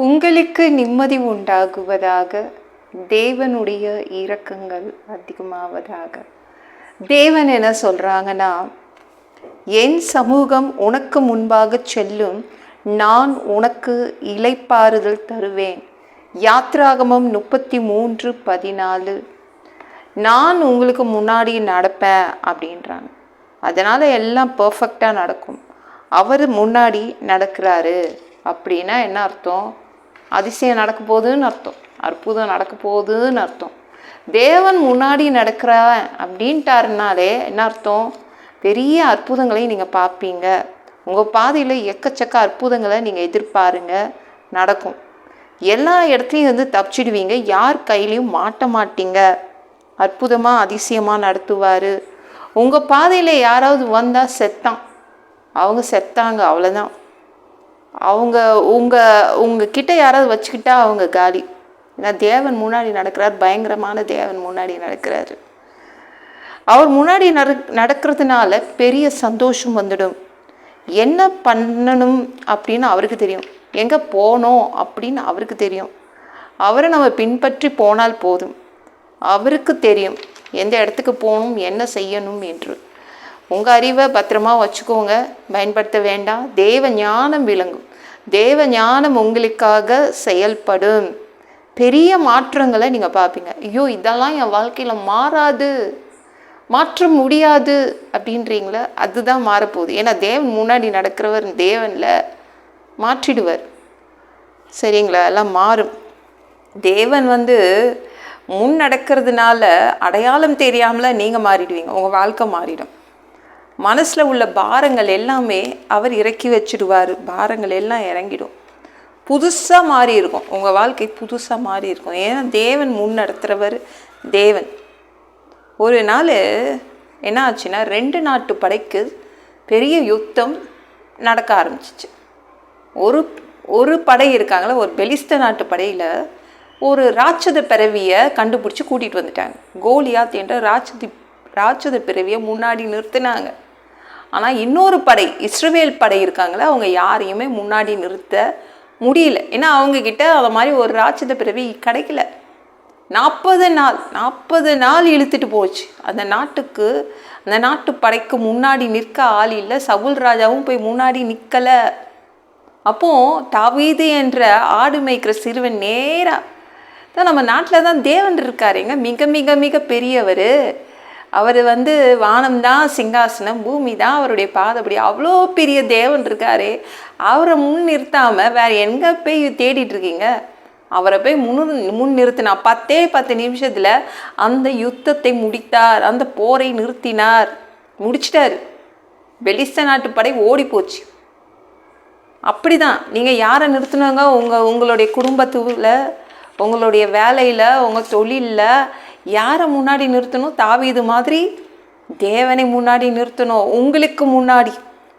உங்களுக்கு நிம்மதி உண்டாகுவதாக, தேவனுடைய இரக்கங்கள் அதிகமாவதாக. தேவன் என்ன சொல்றாங்கன்னா, என் சமூகம் உனக்கு முன்பாக செல்லும், நான் உனக்கு இளைப்பாறுதல் தருவேன். யாத்ராகமம் 33:14. நான் உங்களுக்கு முன்னாடி நடப்பேன் அப்படின்றாங்க. அதனால் எல்லாம் பர்ஃபெக்டாக நடக்கும். அவர் முன்னாடி நடக்கிறாரு அப்படின்னா என்ன அர்த்தம்? அதிசயம் நடக்க போகுதுன்னு அர்த்தம், அற்புதம் நடக்க போகுதுன்னு அர்த்தம். தேவன் முன்னாடி நடக்கிறான் அப்படின்ட்டாருனாலே என்ன அர்த்தம்? பெரிய அற்புதங்களை நீங்கள் பார்ப்பீங்க. உங்கள் பாதையில் எக்கச்சக்க அற்புதங்களை நீங்கள் எதிர்பாருங்க, நடக்கும். எல்லா இடத்துலையும் தப்பிச்சிடுவீங்க, யார் கையிலையும் மாட்ட மாட்டீங்க. அற்புதமாக அதிசயமாக நடத்துவார். உங்கள் பாதையில் யாராவது வந்தால் செத்தான், அவங்க செத்தாங்க, அவ்வளோதான். அவங்க உங்ககிட்ட யாராவது வச்சுக்கிட்டா அவங்க காலி. ஏன்னா தேவன் முன்னாடி நடக்கிறார், பயங்கரமான தேவன் முன்னாடி நடக்கிறாரு. அவர் முன்னாடி நடக்கிறதுனால பெரிய சந்தோஷம் வந்துடும். என்ன பண்ணணும் அப்படின்னு அவருக்கு தெரியும், எங்கே போனோம் அப்படின்னு அவருக்கு தெரியும். அவரை நம்ம பின்பற்றி போனால் போதும். அவருக்கு தெரியும் எந்த இடத்துக்கு போகணும், என்ன செய்யணும் என்று. உங்கள் அறிவை பத்திரமா வச்சுக்கோங்க, பயன்படுத்த வேண்டாம். தேவ ஞானம் விளங்கும், தேவ ஞானம் உங்களுக்காக செயல்படும். பெரிய மாற்றங்களை நீங்கள் பார்ப்பீங்க. ஐயோ, இதெல்லாம் என் வாழ்க்கையில் மாறாது, மாற்ற முடியாது அப்படின்றீங்களா? அதுதான் மாறப்போகுது. ஏன்னா தேவன் முன்னாடி நடக்கிறவர், தேவனில் மாற்றிடுவார். சரிங்களா? எல்லாம் மாறும். தேவன் முன் நடக்கிறதுனால அடையாளம் தெரியாமல் நீங்கள் மாறிடுவீங்க, உங்கள் வாழ்க்கை மாறிடும். மனசில் உள்ள பாரங்கள் எல்லாமே அவர் இறக்கி வச்சுடுவார். பாரங்கள் எல்லாம் இறங்கிடும், புதுசாக மாறி இருக்கும். உங்கள் வாழ்க்கை புதுசாக மாறி இருக்கும். ஏன்னா தேவன் முன் நடத்துகிறவர் தேவன். ஒரு நாள் என்ன ஆச்சுன்னா, 2 நாட்டு படைக்கு பெரிய யுத்தம் நடக்க ஆரம்பிச்சிச்சு. ஒரு படை இருக்காங்களே, ஒரு பெலிஸ்த நாட்டு படையில் ஒரு ராட்சத பிறவியை கண்டுபிடிச்சி கூட்டிகிட்டு வந்துட்டாங்க. கோலியாத் என்ற ராட்சத பிறவியை முன்னாடி நிறுத்தினாங்க. ஆனால் இன்னொரு படை, இஸ்ரவேல் படை இருக்காங்களே, அவங்க யாரையுமே முன்னாடி நிறுத்த முடியல. ஏன்னா அவங்கக்கிட்ட அதை மாதிரி ஒரு ராட்சத பிறவி கிடைக்கல. 40 நாள் இழுத்துட்டு போச்சு. அந்த நாட்டு படைக்கு முன்னாடி நிற்க ஆள் இல்லை. சவுல் ராஜாவும் போய் முன்னாடி நிற்கலை. அப்போது தாவீது என்ற ஆடு மேய்க்கிற சிறுவன் நேராக தான், நம்ம நாட்டில் தான் தேவன் இருக்காருங்க, மிக மிக மிக பெரியவர். அவர் வானம்தான் சிங்காசனம், பூமி தான் அவருடைய பாதப்படி. அவ்வளோ பெரிய தேவன் இருக்காரு. அவரை முன் நிறுத்தாமல் வேறு எங்கே போய் தேடிட்டு இருக்கீங்க? அவரை போய் முன் நிறுத்தினா 10 நிமிஷத்தில் அந்த யுத்தத்தை முடித்தார், அந்த போரை நிறுத்தினார், முடிச்சிட்டார். பெலிஸ்த நாட்டு படை ஓடி போச்சு. அப்படி தான் நீங்கள் யாரை நிறுத்தினாங்க? உங்களுடைய குடும்பத்தில், உங்களுடைய வேலையில், உங்கள் தொழிலில் யாரை முன்னாடி நிறுத்தணும்? தாவீது மாதிரி தேவனை முன்னாடி நிறுத்தணும். உங்களுக்கு முன்னாடி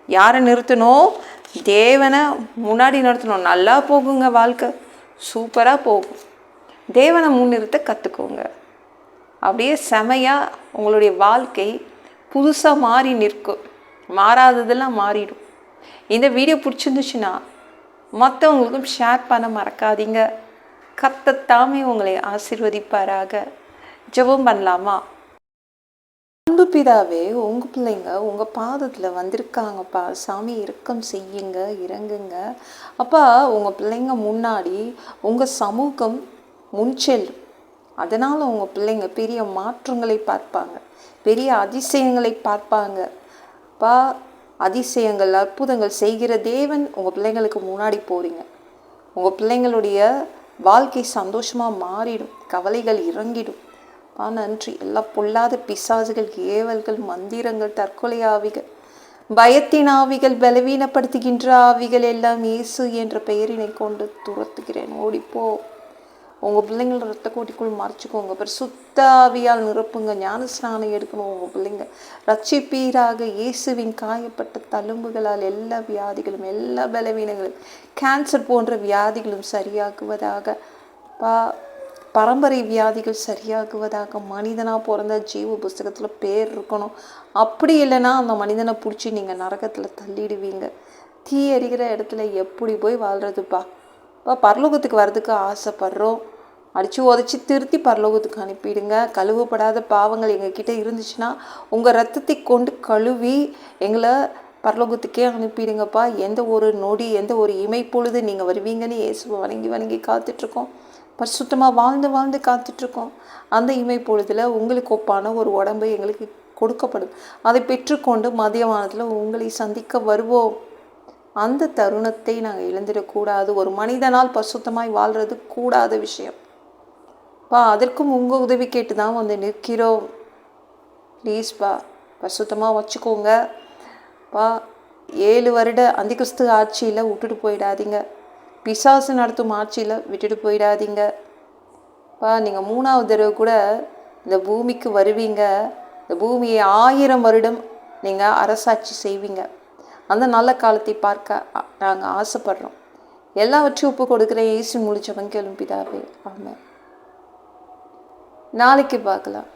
யாரை நிறுத்தணும்? தேவனை முன்னாடி நிறுத்தணும். நல்லா போகுங்க, வாழ்க்கை சூப்பராக போகும். தேவனை முன்னிறுத்த கற்றுக்கோங்க. அப்படியே செமையாக உங்களுடைய வாழ்க்கை புதுசாக மாறி நிற்கும். மாறாததெல்லாம் மாறிடும். இந்த வீடியோ பிடிச்சிருந்துச்சுன்னா மற்றவங்களுக்கும் ஷேர் பண்ண மறக்காதீங்க. கர்த்தர் உங்களை ஆசீர்வதிப்பாராக. ஜெபம் பண்ணலாமா? அன்பு பிதாவே, உங்கள் பிள்ளைங்க உங்கள் பாதத்தில் வந்திருக்காங்கப்பா. சாமி இரக்கம் செய்யுங்க, இறங்குங்க அப்பா. உங்கள் பிள்ளைங்க முன்னாடி உங்கள் சமூகம் முன்செல்லும். அதனால் உங்கள் பிள்ளைங்க பெரிய மாற்றங்களை பார்ப்பாங்க, பெரிய அதிசயங்களை பார்ப்பாங்க. அப்பா, அதிசயங்கள் அற்புதங்கள் செய்கிற தேவன் உங்கள் பிள்ளைங்களுக்கு முன்னாடி போகிறீங்க. உங்கள் பிள்ளைங்களுடைய வாழ்க்கை சந்தோஷமாக மாறிடும், கவலைகள் இறங்கிடும். நன்றி. எல்லாம் பொல்லாத பிசாசுகள், ஏவல்கள், மந்திரங்கள், தற்கொலை ஆவிகள், பயத்தின் ஆவிகள், பலவீனப்படுத்துகின்ற ஆவிகள் எல்லாம் இயேசு என்ற பெயரினை கொண்டு துரத்துகிறேன். ஓடிப்போ. உங்கள் பிள்ளைங்கள ரத்த கோட்டிக்குள் மறைச்சிக்கோங்க. அப்புறம் சுத்த ஆவியால் நிரப்புங்க. ஞான ஸ்நானம் எடுக்கணும். உங்கள் பிள்ளைங்க ரட்சிப்பீராக. இயேசுவின் காயப்பட்ட தழும்புகளால் எல்லா வியாதிகளும், எல்லா பலவீனங்களும், கேன்சர் போன்ற வியாதிகளும் சரியாகுவதாக. பரம்பரை வியாதிகள் சரியாகுவதாக. மனிதனாக பிறந்த ஜீவ புஸ்தகத்தில் பேர் இருக்கணும். அப்படி இல்லைன்னா அந்த மனிதனை பிடிச்சி நீங்கள் நரகத்தில் தள்ளிடுவீங்க. தீ எறிகிற இடத்துல எப்படி போய் வாழ்கிறதுப்பா? இப்போ பரலோகத்துக்கு வர்றதுக்கு ஆசைப்படுறோம். அடித்து உதச்சி திருத்தி பரலோகத்துக்கு அனுப்பிடுங்க. கழுவப்படாத பாவங்கள் எங்ககிட்ட இருந்துச்சுன்னா உங்கள் ரத்தத்தை கொண்டு கழுவி எங்களை பரலோகத்துக்கே அனுப்பிடுங்கப்பா. எந்த ஒரு நொடி, எந்த ஒரு இமைப்பொழுது நீங்கள் வருவீங்கன்னு இயேசுவை வணங்கி வணங்கி காத்துட்ருக்கோம். பரிசுத்தமாக வாழ்ந்து வாழ்ந்து காத்துட்ருக்கோம். அந்த இமைப்பொழுதில் உங்களுக்கு ஒப்பான ஒரு உடம்பு எங்களுக்கு கொடுக்கப்படும். அதை பெற்றுக்கொண்டு மதியவானத்தில் உங்களை சந்திக்க வருவோம். அந்த தருணத்தை நாங்கள் இழந்துடக்கூடாது. ஒரு மனிதனால் பரிசுத்தமாய் வாழ்கிறது கூடாத விஷயம். அதற்கும் உங்கள் உதவி கேட்டு தான் வந்து நிற்கிறோம். ப்ளீஸ்ப்பா பரிசுத்தமாக வச்சுக்கோங்க. 7 வருட அந்திகிறிஸ்து ஆட்சியில் விட்டுட்டு போயிடாதீங்க. பிசாசு நடத்தும் ஆட்சியில் விட்டுட்டு போயிடாதீங்க. நீங்கள் 3வது தடவை கூட இந்த பூமிக்கு வருவீங்க. இந்த பூமியை 1000 வருடம் நீங்கள் அரசாட்சி செய்வீங்க. அந்த நல்ல காலத்தை பார்க்க நாங்கள் ஆசைப்படுறோம். எல்லாவற்றையும் ஒப்பு கொடுக்குறேன். இயேசு மூலம் ஜெபம் கேளும் பிதாவே. ஆமென். நாளைக்கு பார்க்கலாம்.